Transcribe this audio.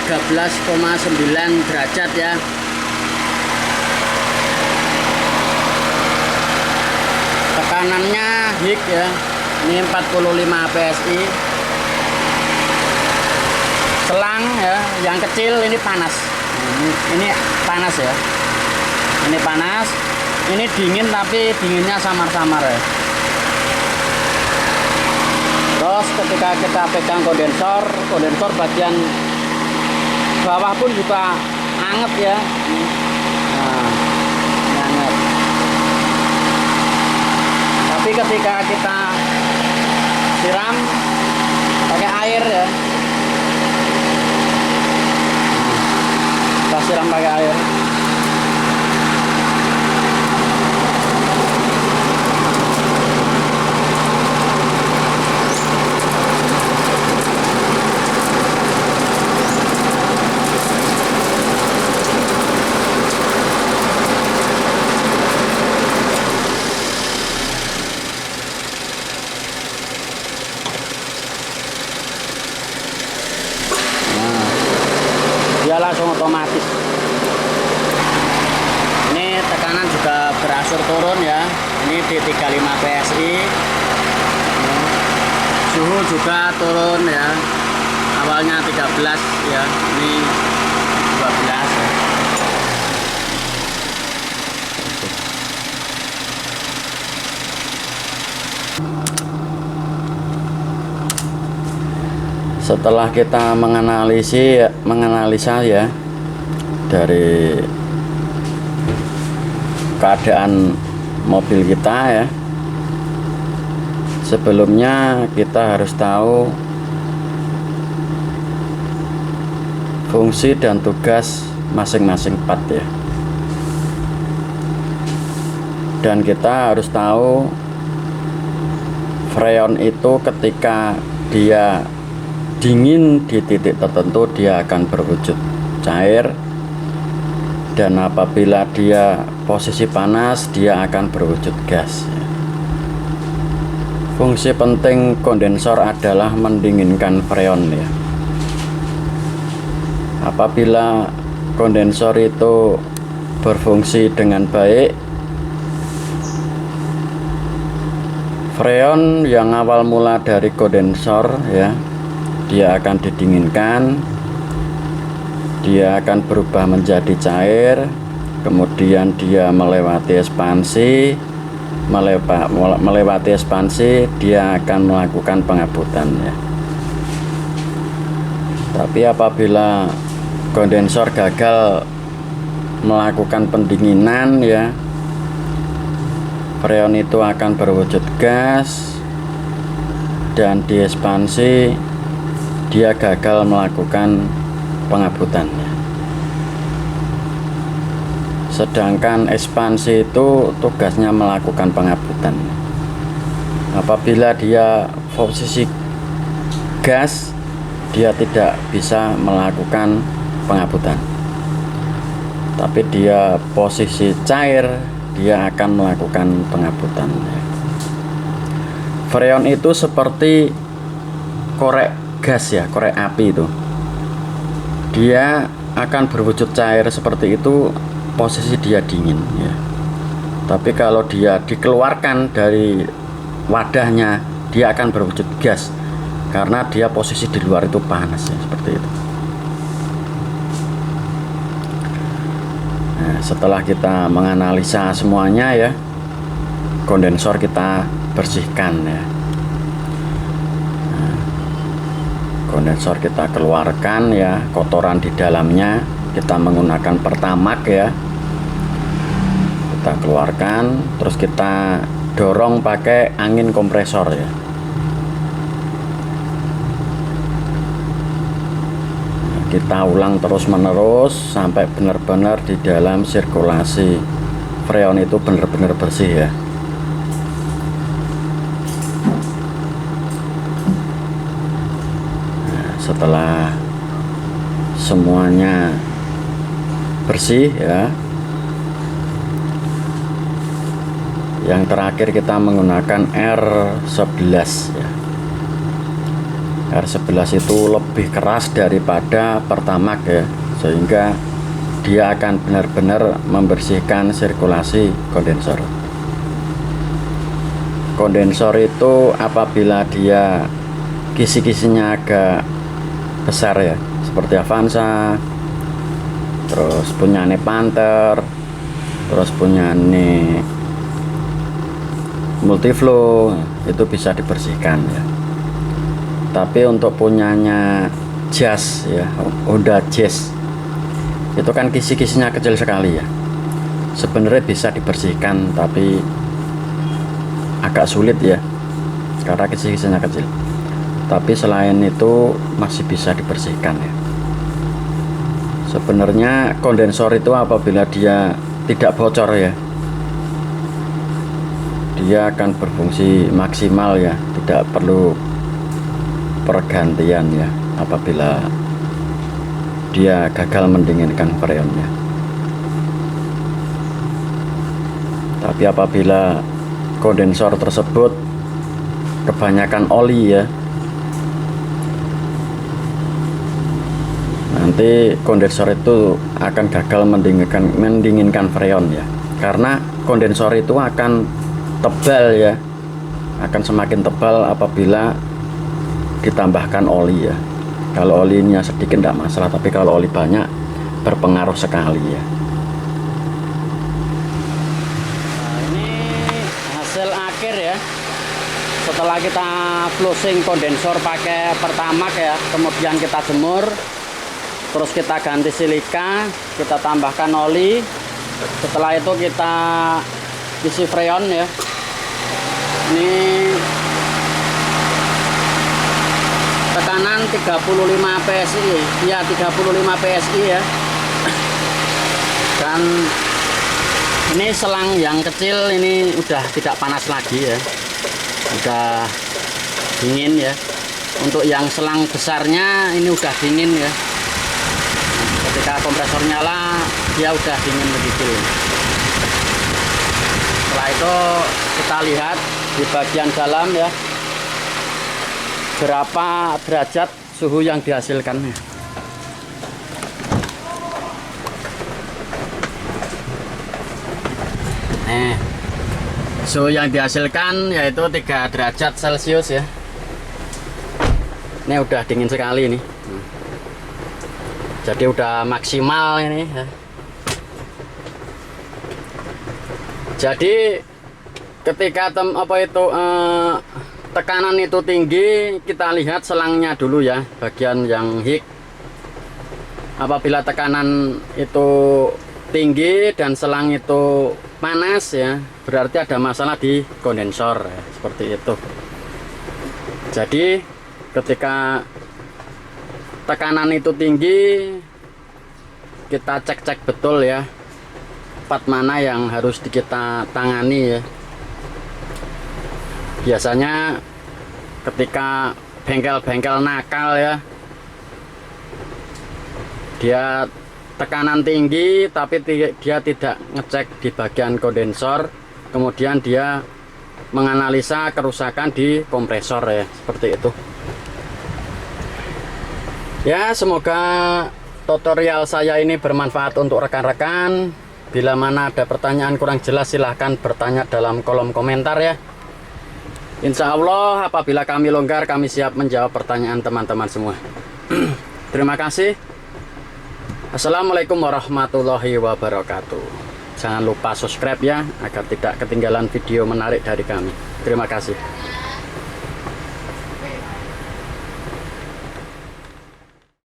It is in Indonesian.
13,9 derajat ya. Tekanannya hik ya. Ini 45 PSI. Selang ya, yang kecil ini panas. Ini panas ya. Ini panas. Ini dingin tapi dinginnya samar-samar ya. Terus ketika kita pegang kondensor bagian bawah pun juga anget ya. Nah, anget. Tapi ketika kita siram pakai air ya, kita siram pakai air. Dia langsung otomatis. Ini tekanan juga berangsur turun ya. Ini di 35 PSI. Suhu juga turun ya. Awalnya 13 ya. Ini 12 ya. Setelah kita menganalisa ya dari keadaan mobil kita ya, sebelumnya kita harus tahu fungsi dan tugas masing-masing part ya, dan kita harus tahu freon itu ketika dia dingin di titik tertentu dia akan berwujud cair, dan apabila dia posisi panas dia akan berwujud gas. Fungsi penting kondensor adalah mendinginkan freon ya. Apabila kondensor itu berfungsi dengan baik, freon yang awal mula dari kondensor ya, dia akan didinginkan, dia akan berubah menjadi cair, kemudian dia melewati ekspansi, melewati ekspansi dia akan melakukan pengabutan ya. Tapi apabila kondensor gagal melakukan pendinginan ya, freon itu akan berwujud gas, dan di ekspansi dia gagal melakukan pengabutan. Sedangkan ekspansi itu tugasnya melakukan pengabutan. Apabila dia posisi gas, dia tidak bisa melakukan pengabutan. Tapi dia posisi cair, dia akan melakukan pengabutan. Freon itu seperti korek gas ya, korek api itu. Dia akan berwujud cair seperti itu posisi dia dingin ya. Tapi kalau dia dikeluarkan dari wadahnya, dia akan berwujud gas karena dia posisi di luar itu panas ya, seperti itu. Nah, setelah kita menganalisa semuanya ya, kondensor kita bersihkan ya. Kondensor kita keluarkan ya, kotoran di dalamnya. Kita menggunakan pertamak ya, kita keluarkan, terus kita dorong pakai angin kompresor ya. Kita ulang terus menerus sampai benar-benar di dalam sirkulasi freon itu benar-benar bersih ya. Setelah semuanya bersih ya, yang terakhir kita menggunakan R11 ya. R11 itu lebih keras daripada Pertamax ya, sehingga dia akan benar-benar membersihkan sirkulasi kondensor. Kondensor itu apabila dia kisi-kisinya agak besar ya, seperti Avanza, terus punya Panther, terus punya Multiflow, itu bisa dibersihkan ya. Tapi untuk punyanya Jazz ya, Honda Jazz, itu kan kisi-kisinya kecil sekali ya. Sebenarnya bisa dibersihkan tapi agak sulit ya, karena kisi-kisinya kecil. Tapi selain itu masih bisa dibersihkan ya. Sebenarnya kondensor itu apabila dia tidak bocor ya, dia akan berfungsi maksimal ya, tidak perlu pergantian ya apabila dia gagal mendinginkan freonnya. Tapi apabila kondensor tersebut kebanyakan oli ya, nanti kondensor itu akan gagal mendinginkan freon ya, karena kondensor itu akan tebal ya, akan semakin tebal apabila ditambahkan oli ya. Kalau olinya sedikit tidak masalah, tapi kalau oli banyak berpengaruh sekali ya. Nah, ini hasil akhir ya, setelah kita flushing kondensor pakai Pertamax ya, kemudian kita jemur, terus kita ganti silika, kita tambahkan oli, setelah itu kita isi freon ya. Ini tekanan 35 PSI ya, 35 PSI ya. Dan ini selang yang kecil ini udah tidak panas lagi ya, udah dingin ya. Untuk yang selang besarnya ini udah dingin ya. Ketika kompresor nyala dia udah dingin begitu. Setelah itu kita lihat di bagian dalam ya, berapa derajat suhu yang dihasilkan. Suhu yang dihasilkan yaitu 3 derajat Celcius ya. Ini udah dingin sekali ini. Jadi udah maksimal ini ya. Jadi ketika tekanan itu tinggi, kita lihat selangnya dulu ya, bagian yang hik. Apabila tekanan itu tinggi dan selang itu panas ya, berarti ada masalah di kondensor ya, seperti itu. Jadi ketika tekanan itu tinggi, kita cek-cek betul ya, part mana yang harus kita tangani ya. Biasanya ketika bengkel-bengkel nakal ya, dia tekanan tinggi tapi dia tidak ngecek di bagian kondensor, kemudian dia menganalisa kerusakan di kompresor ya, seperti itu ya. Semoga tutorial saya ini bermanfaat untuk rekan-rekan. Bila mana ada pertanyaan kurang jelas, silahkan bertanya dalam kolom komentar ya. Insya Allah apabila kami longgar, kami siap menjawab pertanyaan teman-teman semua. Terima kasih. Assalamualaikum warahmatullahi wabarakatuh. Jangan lupa subscribe ya, agar tidak ketinggalan video menarik dari kami. Terima kasih.